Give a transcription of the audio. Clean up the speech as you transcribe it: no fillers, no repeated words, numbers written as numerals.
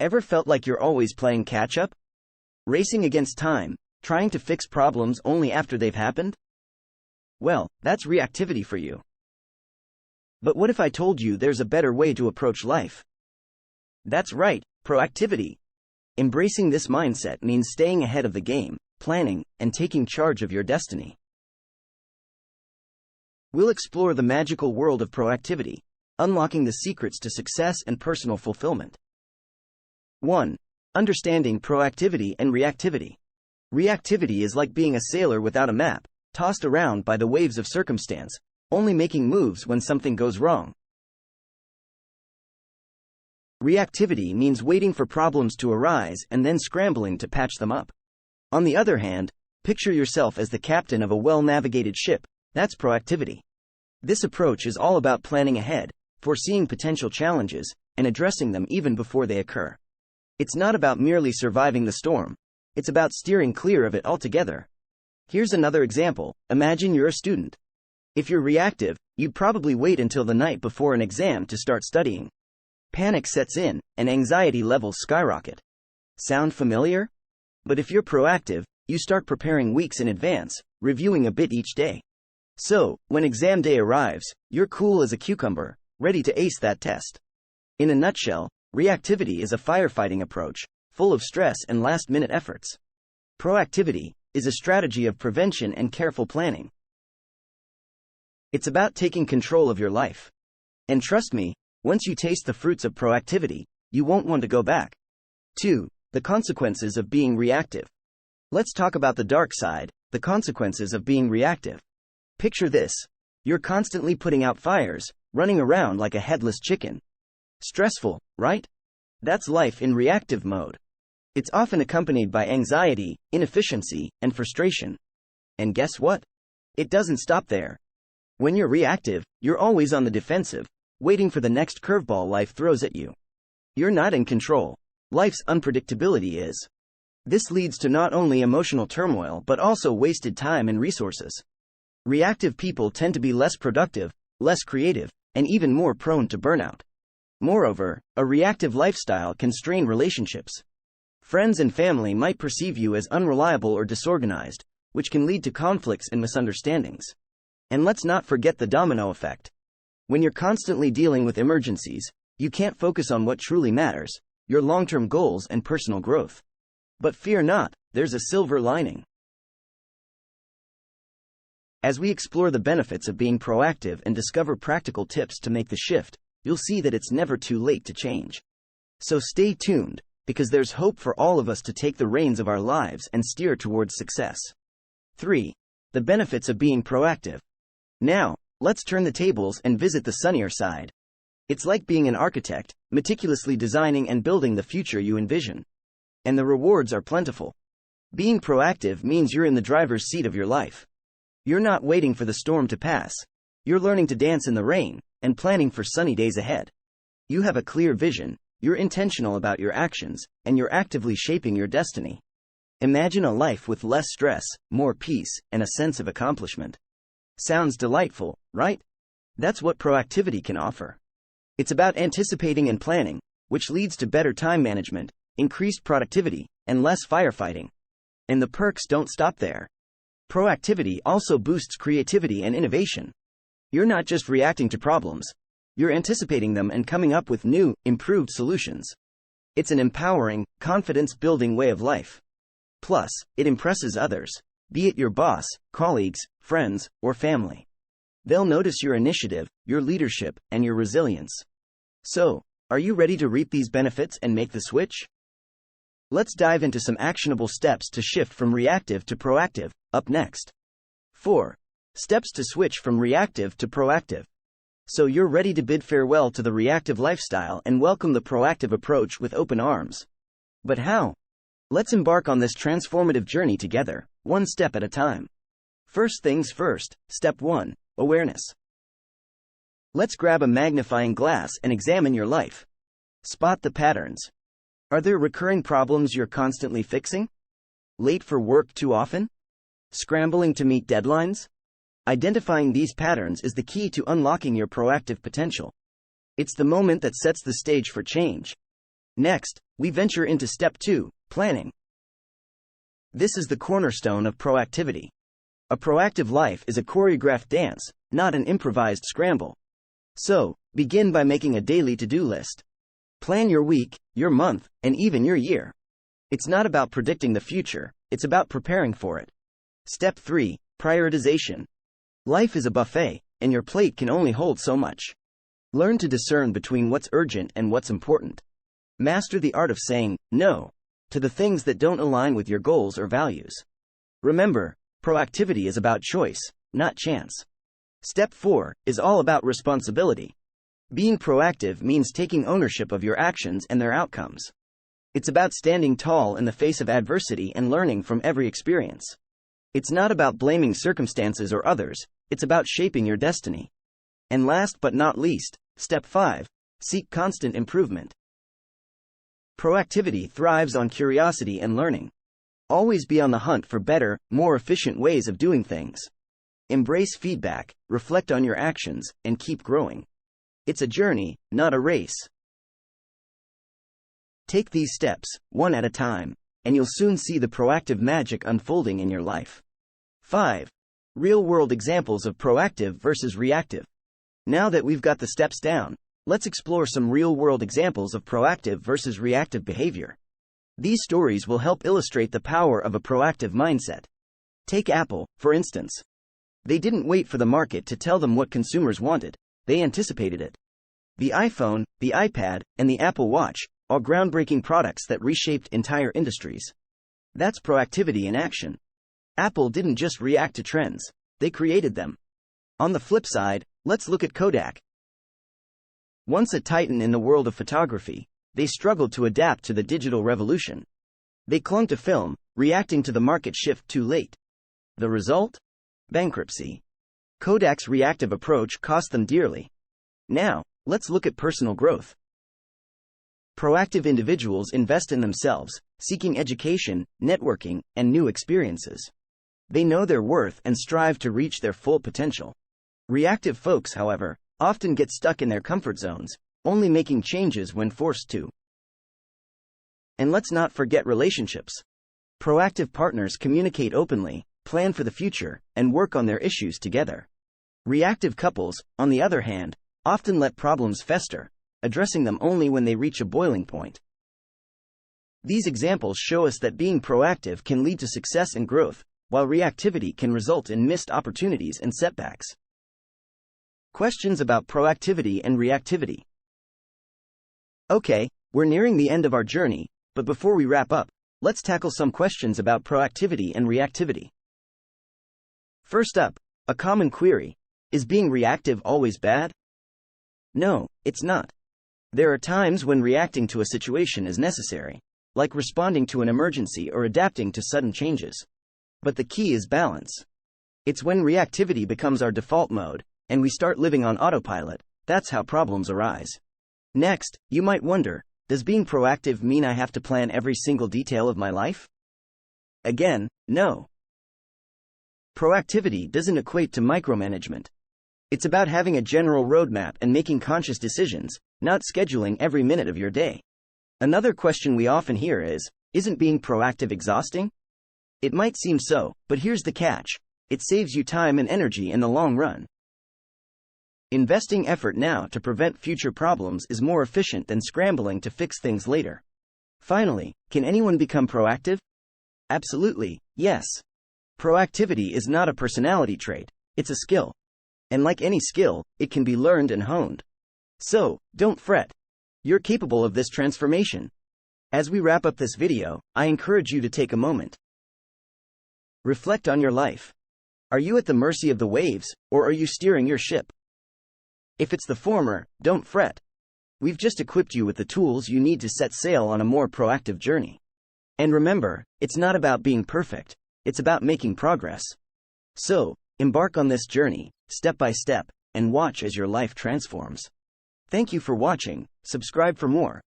Ever felt like you're always playing catch-up? Racing against time, trying to fix problems only after they've happened? Well, that's reactivity for you. But what if I told you there's a better way to approach life? That's right, proactivity. Embracing this mindset means staying ahead of the game, planning, and taking charge of your destiny. We'll explore the magical world of proactivity, unlocking the secrets to success and personal fulfillment. 1. Understanding proactivity and reactivity. Reactivity is like being a sailor without a map, tossed around by the waves of circumstance, only making moves when something goes wrong. Reactivity means waiting for problems to arise and then scrambling to patch them up. On the other hand, picture yourself as the captain of a well-navigated ship. That's proactivity. This approach is all about planning ahead, foreseeing potential challenges, and addressing them even before they occur. It's not about merely surviving the storm. It's about steering clear of it altogether. Here's another example. Imagine you're a student. If you're reactive, you'd probably wait until the night before an exam to start studying. Panic sets in, and anxiety levels skyrocket. Sound familiar? But if you're proactive, you start preparing weeks in advance, reviewing a bit each day. So, when exam day arrives, you're cool as a cucumber, ready to ace that test. In a nutshell, reactivity is a firefighting approach, full of stress and last-minute efforts. Proactivity is a strategy of prevention and careful planning. It's about taking control of your life. And trust me, once you taste the fruits of proactivity, you won't want to go back. 2. The consequences of being reactive. Let's talk about the dark side, the consequences of being reactive. Picture this. You're constantly putting out fires, running around like a headless chicken. Stressful, right? That's life in reactive mode. It's often accompanied by anxiety, inefficiency, and frustration. And guess what? It doesn't stop there. When you're reactive, you're always on the defensive, waiting for the next curveball life throws at you. You're not in control. Life's unpredictability is. This leads to not only emotional turmoil but also wasted time and resources. Reactive people tend to be less productive, less creative, and even more prone to burnout. Moreover, a reactive lifestyle can strain relationships. Friends and family might perceive you as unreliable or disorganized, which can lead to conflicts and misunderstandings. And let's not forget the domino effect. When you're constantly dealing with emergencies, you can't focus on what truly matters, your long-term goals and personal growth. But fear not, there's a silver lining. As we explore the benefits of being proactive and discover practical tips to make the shift, you'll see that it's never too late to change. So stay tuned, because there's hope for all of us to take the reins of our lives and steer towards success. 3. The benefits of being proactive. Now, let's turn the tables and visit the sunnier side. It's like being an architect, meticulously designing and building the future you envision. And the rewards are plentiful. Being proactive means you're in the driver's seat of your life. You're not waiting for the storm to pass. You're learning to dance in the rain, and planning for sunny days ahead. You have a clear vision, you're intentional about your actions, and you're actively shaping your destiny. Imagine a life with less stress, more peace, and a sense of accomplishment. Sounds delightful, right? That's what proactivity can offer. It's about anticipating and planning, which leads to better time management, increased productivity, and less firefighting. And the perks don't stop there. Proactivity also boosts creativity and innovation. You're not just reacting to problems. You're anticipating them and coming up with new, improved solutions. It's an empowering, confidence-building way of life. Plus, it impresses others, be it your boss, colleagues, friends, or family. They'll notice your initiative, your leadership, and your resilience. So, are you ready to reap these benefits and make the switch? Let's dive into some actionable steps to shift from reactive to proactive, up next. 4. Steps to switch from reactive to proactive. So you're ready to bid farewell to the reactive lifestyle and welcome the proactive approach with open arms. But how? Let's embark on this transformative journey together, one step at a time. First things first, step 1, awareness. Let's grab a magnifying glass and examine your life. Spot the patterns. Are there recurring problems you're constantly fixing? Late for work too often? Scrambling to meet deadlines? Identifying these patterns is the key to unlocking your proactive potential. It's the moment that sets the stage for change. Next, we venture into step 2, planning. This is the cornerstone of proactivity. A proactive life is a choreographed dance, not an improvised scramble. So, begin by making a daily to-do list. Plan your week, your month, and even your year. It's not about predicting the future, it's about preparing for it. Step 3, prioritization. Life is a buffet, and your plate can only hold so much. Learn to discern between what's urgent and what's important. Master the art of saying no to the things that don't align with your goals or values. Remember, proactivity is about choice, not chance. Step 4 is all about responsibility. Being proactive means taking ownership of your actions and their outcomes. It's about standing tall in the face of adversity and learning from every experience. It's not about blaming circumstances or others, it's about shaping your destiny. And last but not least, step 5, seek constant improvement. Proactivity thrives on curiosity and learning. Always be on the hunt for better, more efficient ways of doing things. Embrace feedback, reflect on your actions, and keep growing. It's a journey, not a race. Take these steps, one at a time, and you'll soon see the proactive magic unfolding in your life. 5. Real-world examples of proactive versus reactive. Now that we've got the steps down, let's explore some real-world examples of proactive versus reactive behavior. These stories will help illustrate the power of a proactive mindset. Take Apple, for instance. They didn't wait for the market to tell them what consumers wanted, they anticipated it. The iPhone, the iPad, and the Apple Watch, all groundbreaking products that reshaped entire industries. That's proactivity in action. Apple didn't just react to trends, they created them. On the flip side, let's look at Kodak. Once a titan in the world of photography, they struggled to adapt to the digital revolution. They clung to film, reacting to the market shift too late. The result? Bankruptcy. Kodak's reactive approach cost them dearly. Now, let's look at personal growth. Proactive individuals invest in themselves, seeking education, networking, and new experiences. They know their worth and strive to reach their full potential. Reactive folks, however, often get stuck in their comfort zones, only making changes when forced to. And let's not forget relationships. Proactive partners communicate openly, plan for the future, and work on their issues together. Reactive couples, on the other hand, often let problems fester, addressing them only when they reach a boiling point. These examples show us that being proactive can lead to success and growth, while reactivity can result in missed opportunities and setbacks. Questions about proactivity and reactivity. Okay, we're nearing the end of our journey, but before we wrap up, let's tackle some questions about proactivity and reactivity. First up, a common query: is being reactive always bad? No, it's not. There are times when reacting to a situation is necessary, like responding to an emergency or adapting to sudden changes. But the key is balance. It's when reactivity becomes our default mode, and we start living on autopilot, that's how problems arise. Next, you might wonder, does being proactive mean I have to plan every single detail of my life? Again, no. Proactivity doesn't equate to micromanagement. It's about having a general roadmap and making conscious decisions, not scheduling every minute of your day. Another question we often hear is, isn't being proactive exhausting? It might seem so, but here's the catch: it saves you time and energy in the long run. Investing effort now to prevent future problems is more efficient than scrambling to fix things later. Finally, can anyone become proactive? Absolutely, yes. Proactivity is not a personality trait, it's a skill. And like any skill, it can be learned and honed. So, don't fret. You're capable of this transformation. As we wrap up this video, I encourage you to take a moment. Reflect on your life. Are you at the mercy of the waves, or are you steering your ship? If it's the former, don't fret. We've just equipped you with the tools you need to set sail on a more proactive journey. And remember, it's not about being perfect, it's about making progress. So, embark on this journey, step by step, and watch as your life transforms. Thank you for watching, subscribe for more,